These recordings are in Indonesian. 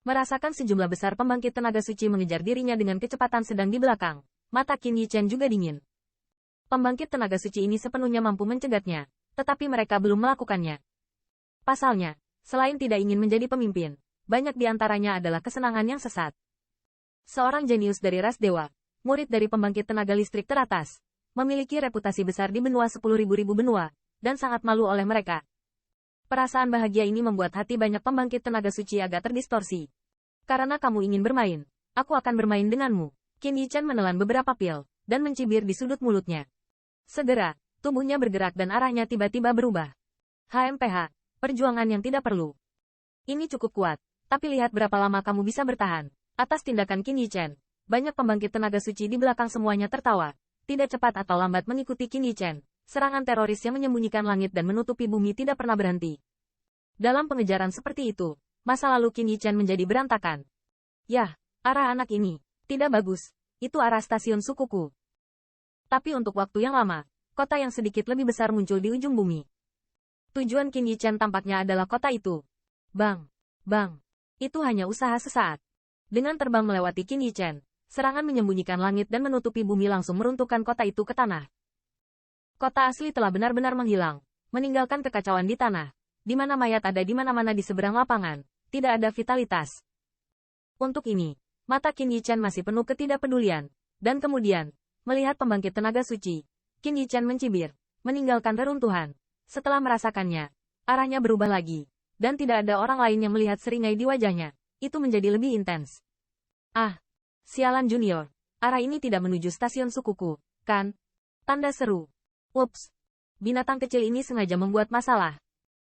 Merasakan sejumlah besar pembangkit tenaga suci mengejar dirinya dengan kecepatan sedang di belakang, mata Qin Yichen juga dingin. Pembangkit tenaga suci ini sepenuhnya mampu mencegatnya, tetapi mereka belum melakukannya. Pasalnya, selain tidak ingin menjadi pemimpin, banyak di antaranya adalah kesenangan yang sesat. Seorang jenius dari ras dewa, murid dari pembangkit tenaga listrik teratas, memiliki reputasi besar di benua 10.000 benua, dan sangat malu oleh mereka. Perasaan bahagia ini membuat hati banyak pembangkit tenaga suci agak terdistorsi. Karena kamu ingin bermain, aku akan bermain denganmu. Qin Yichen menelan beberapa pil, dan mencibir di sudut mulutnya. Segera, tubuhnya bergerak dan arahnya tiba-tiba berubah. HMPH, perjuangan yang tidak perlu. Ini cukup kuat, tapi lihat berapa lama kamu bisa bertahan. Atas tindakan Qin Yichen, banyak pembangkit tenaga suci di belakang semuanya tertawa. Tidak cepat atau lambat mengikuti Qin Yichen. Serangan teroris yang menyembunyikan langit dan menutupi bumi tidak pernah berhenti. Dalam pengejaran seperti itu, masa lalu Qin Yichen menjadi berantakan. Yah, arah anak ini, tidak bagus, itu arah stasiun sukuku. Tapi untuk waktu yang lama, kota yang sedikit lebih besar muncul di ujung bumi. Tujuan Qin Yichen tampaknya adalah kota itu. Bang, bang, itu hanya usaha sesaat. Dengan terbang melewati Qin Yichen, serangan menyembunyikan langit dan menutupi bumi langsung meruntuhkan kota itu ke tanah. Kota asli telah benar-benar menghilang, meninggalkan kekacauan di tanah, di mana mayat ada di mana-mana di seberang lapangan, tidak ada vitalitas. Untuk ini, mata Qin Yichen masih penuh ketidakpedulian, dan kemudian, melihat pembangkit tenaga suci, Qin Yichen mencibir, meninggalkan reruntuhan. Setelah merasakannya, arahnya berubah lagi, dan tidak ada orang lain yang melihat seringai di wajahnya, itu menjadi lebih intens. Ah, sialan junior, arah ini tidak menuju stasiun sukuku, kan? Tanda seru. Ups, binatang kecil ini sengaja membuat masalah.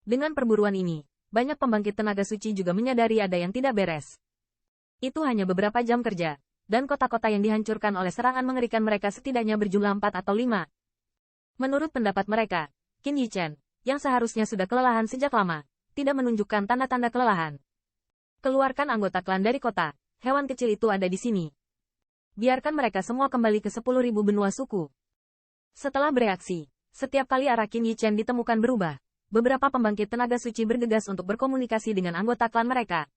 Dengan perburuan ini, banyak pembangkit tenaga suci juga menyadari ada yang tidak beres. Itu hanya beberapa jam kerja, dan kota-kota yang dihancurkan oleh serangan mengerikan mereka setidaknya berjumlah 4 atau 5. Menurut pendapat mereka, Qin Yichen, yang seharusnya sudah kelelahan sejak lama, tidak menunjukkan tanda-tanda kelelahan. Keluarkan anggota klan dari kota, hewan kecil itu ada di sini. Biarkan mereka semua kembali ke 10.000 benua suku. Setelah bereaksi, setiap kali arah Qin Yichen ditemukan berubah, beberapa pembangkit tenaga suci bergegas untuk berkomunikasi dengan anggota klan mereka.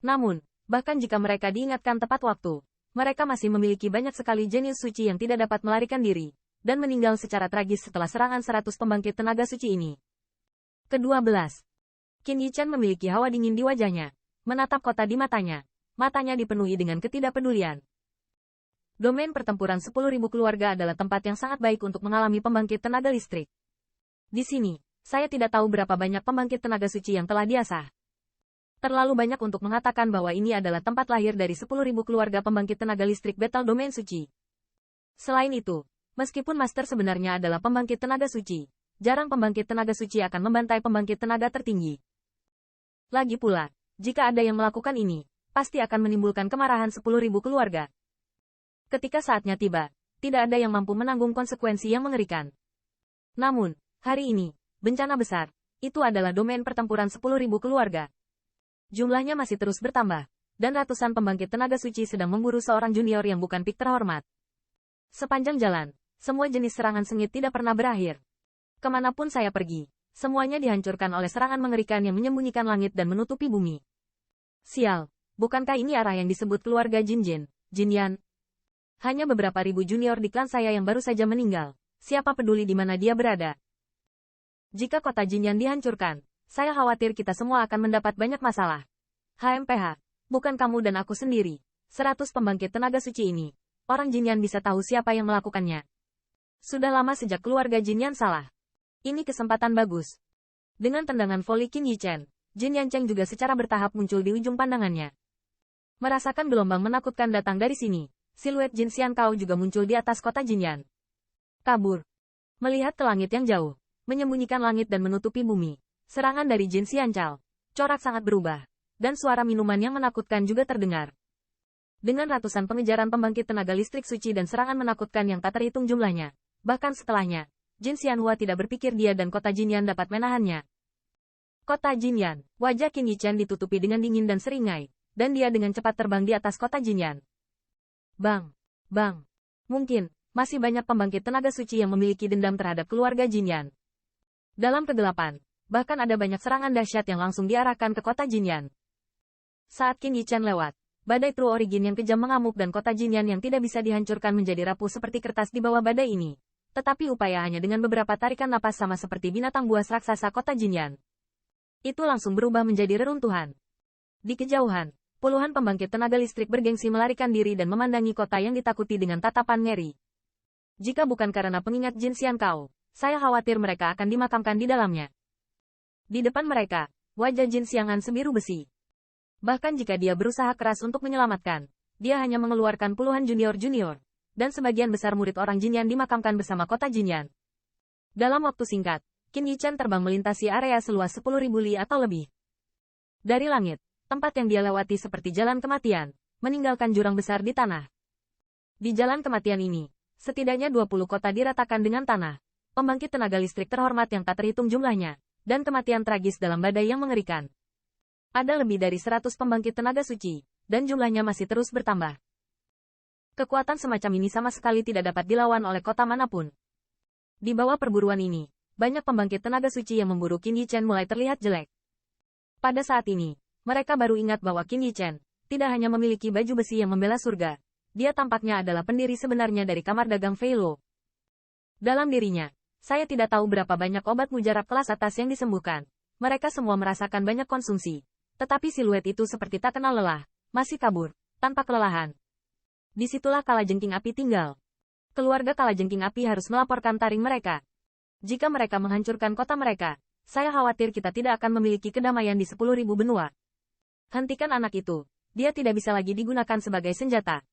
Namun, bahkan jika mereka diingatkan tepat waktu, mereka masih memiliki banyak sekali jenius suci yang tidak dapat melarikan diri, dan meninggal secara tragis setelah serangan 100 pembangkit tenaga suci ini. Ke-12. Qin Yichen memiliki hawa dingin di wajahnya, menatap kota di matanya dipenuhi dengan ketidakpedulian. Domain pertempuran 10.000 keluarga adalah tempat yang sangat baik untuk mengalami pembangkit tenaga listrik. Di sini, saya tidak tahu berapa banyak pembangkit tenaga suci yang telah diasah. Terlalu banyak untuk mengatakan bahwa ini adalah tempat lahir dari 10.000 keluarga pembangkit tenaga listrik Battle Domain Suci. Selain itu, meskipun Master sebenarnya adalah pembangkit tenaga suci, jarang pembangkit tenaga suci akan membantai pembangkit tenaga tertinggi. Lagi pula, jika ada yang melakukan ini, pasti akan menimbulkan kemarahan 10.000 keluarga. Ketika saatnya tiba, tidak ada yang mampu menanggung konsekuensi yang mengerikan. Namun, hari ini, bencana besar, itu adalah domain pertempuran 10.000 keluarga. Jumlahnya masih terus bertambah, dan ratusan pembangkit tenaga suci sedang memburu seorang junior yang bukan pik terhormat. Sepanjang jalan, semua jenis serangan sengit tidak pernah berakhir. Kemanapun saya pergi, semuanya dihancurkan oleh serangan mengerikan yang menyembunyikan langit dan menutupi bumi. Sial, bukankah ini arah yang disebut keluarga Jinjin, Jinyan? Hanya beberapa ribu junior di klan saya yang baru saja meninggal. Siapa peduli di mana dia berada? Jika kota Jinyan dihancurkan, saya khawatir kita semua akan mendapat banyak masalah. HMPH, bukan kamu dan aku sendiri. 100 pembangkit tenaga suci ini. Orang Jinyan bisa tahu siapa yang melakukannya. Sudah lama sejak keluarga Jinyan salah. Ini kesempatan bagus. Dengan tendangan voli Qin Yichen, Jin Yancheng juga secara bertahap muncul di ujung pandangannya. Merasakan gelombang menakutkan datang dari sini. Siluet Jin Xiankao juga muncul di atas kota Jinyan. Kabur. Melihat ke langit yang jauh, menyembunyikan langit dan menutupi bumi. Serangan dari Jin Xiankao. Corak sangat berubah. Dan suara minuman yang menakutkan juga terdengar. Dengan ratusan pengejaran pembangkit tenaga listrik suci dan serangan menakutkan yang tak terhitung jumlahnya. Bahkan setelahnya, Jin Xianhua tidak berpikir dia dan kota Jinyan dapat menahannya. Kota Jinyan, wajah Qin Yichen ditutupi dengan dingin dan seringai. Dan dia dengan cepat terbang di atas kota Jinyan. Bang, bang, mungkin, masih banyak pembangkit tenaga suci yang memiliki dendam terhadap keluarga Jinyan. Dalam kegelapan, bahkan ada banyak serangan dahsyat yang langsung diarahkan ke kota Jinyan. Saat Qin Yichen lewat, badai True Origin yang kejam mengamuk dan kota Jinyan yang tidak bisa dihancurkan menjadi rapuh seperti kertas di bawah badai ini. Tetapi upaya hanya dengan beberapa tarikan napas sama seperti binatang buas raksasa kota Jinyan. Itu langsung berubah menjadi reruntuhan. Di kejauhan, puluhan pembangkit tenaga listrik bergengsi melarikan diri dan memandangi kota yang ditakuti dengan tatapan ngeri. Jika bukan karena pengingat Jin Xiankao, saya khawatir mereka akan dimakamkan di dalamnya. Di depan mereka, wajah Jin Xiang'an sembiru besi. Bahkan jika dia berusaha keras untuk menyelamatkan, dia hanya mengeluarkan puluhan junior-junior, dan sebagian besar murid orang Jinyan dimakamkan bersama kota Jinyan. Dalam waktu singkat, Qin Yichen terbang melintasi area seluas 10.000 li atau lebih. Dari langit, tempat yang dia lewati seperti jalan kematian, meninggalkan jurang besar di tanah. Di jalan kematian ini, setidaknya 20 kota diratakan dengan tanah, pembangkit tenaga listrik terhormat yang tak terhitung jumlahnya, dan kematian tragis dalam badai yang mengerikan. Ada lebih dari 100 pembangkit tenaga suci, dan jumlahnya masih terus bertambah. Kekuatan semacam ini sama sekali tidak dapat dilawan oleh kota manapun. Di bawah perburuan ini, banyak pembangkit tenaga suci yang memburu Qin Yichen mulai terlihat jelek. Pada saat ini, mereka baru ingat bahwa Qin Yichen tidak hanya memiliki baju besi yang membela surga, dia tampaknya adalah pendiri sebenarnya dari kamar dagang Fei Luo. Dalam dirinya, saya tidak tahu berapa banyak obat mujarab kelas atas yang disembuhkan. Mereka semua merasakan banyak konsumsi, tetapi siluet itu seperti tak kenal lelah, masih kabur, tanpa kelelahan. Disitulah kalajengking api tinggal. Keluarga kalajengking api harus melaporkan taring mereka. Jika mereka menghancurkan kota mereka, saya khawatir kita tidak akan memiliki kedamaian di 10.000 benua. Hentikan anak itu, dia tidak bisa lagi digunakan sebagai senjata.